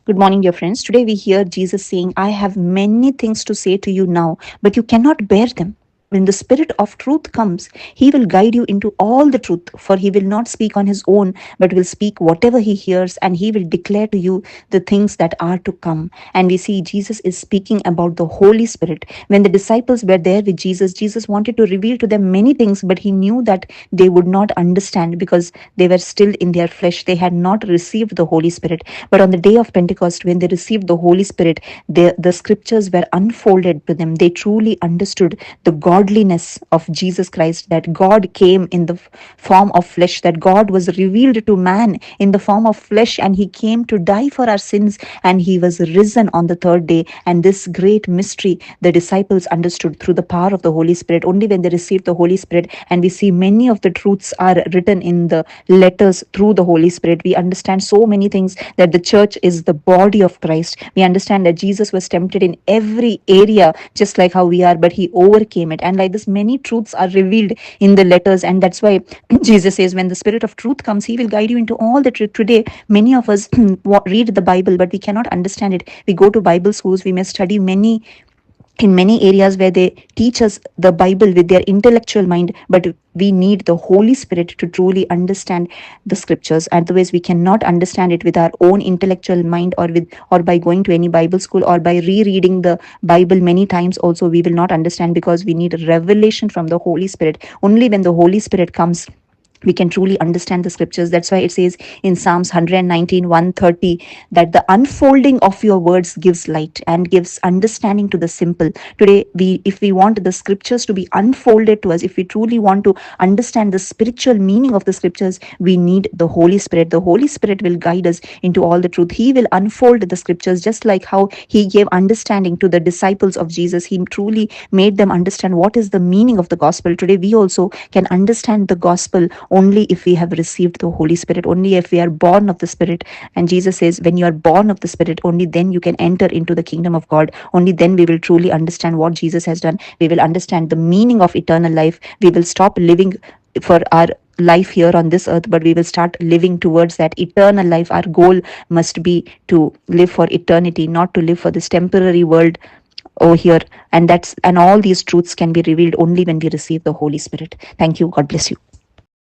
Good morning, dear friends. Today we hear Jesus saying, I have many things to say to you now, but you cannot bear them. When the Spirit of truth comes, He will guide you into all the truth, for He will not speak on His own, but will speak whatever He hears, and He will declare to you the things that are to come. And we see Jesus is speaking about the Holy Spirit. When the disciples were there with Jesus, Jesus wanted to reveal to them many things, but He knew that they would not understand because they were still in their flesh. They had not received the Holy Spirit. But on the day of Pentecost, when they received the Holy Spirit, the scriptures were unfolded to them. They truly understood the godliness of Jesus Christ, that God came in the form of flesh, that God was revealed to man in the form of flesh, and He came to die for our sins, and He was risen on the third day. And this great mystery the disciples understood through the power of the Holy Spirit only when they received the Holy Spirit. And we see many of the truths are written in the letters through the Holy Spirit. We understand so many things, that the church is the body of Christ. We understand that Jesus was tempted in every area, just like how we are, but He overcame it. And like this, many truths are revealed in the letters. And that's why Jesus says, when the Spirit of truth comes, He will guide you into all the truth. Today, many of us read the Bible, but we cannot understand it. We go to Bible schools, we may study in many areas where they teach us the Bible with their intellectual mind, but we need the Holy Spirit to truly understand the scriptures. Otherwise, we cannot understand it with our own intellectual mind, or by going to any Bible school, or by rereading the Bible many times. Also, we will not understand, because we need revelation from the Holy Spirit. Only when the Holy Spirit comes, we can truly understand the scriptures. That's why it says in Psalms 119, 130, that the unfolding of your words gives light and gives understanding to the simple. Today, if we want the scriptures to be unfolded to us, if we truly want to understand the spiritual meaning of the scriptures, we need the Holy Spirit. The Holy Spirit will guide us into all the truth. He will unfold the scriptures, just like how He gave understanding to the disciples of Jesus. He truly made them understand what is the meaning of the gospel. Today, we also can understand the gospel only if we have received the Holy Spirit, only if we are born of the Spirit. And Jesus says, when you are born of the Spirit, only then you can enter into the kingdom of God. Only then we will truly understand what Jesus has done. We will understand the meaning of eternal life. We will stop living for our life here on this earth, but we will start living towards that eternal life. Our goal must be to live for eternity, not to live for this temporary world over here. And all these truths can be revealed only when we receive the Holy Spirit. Thank you. God bless you.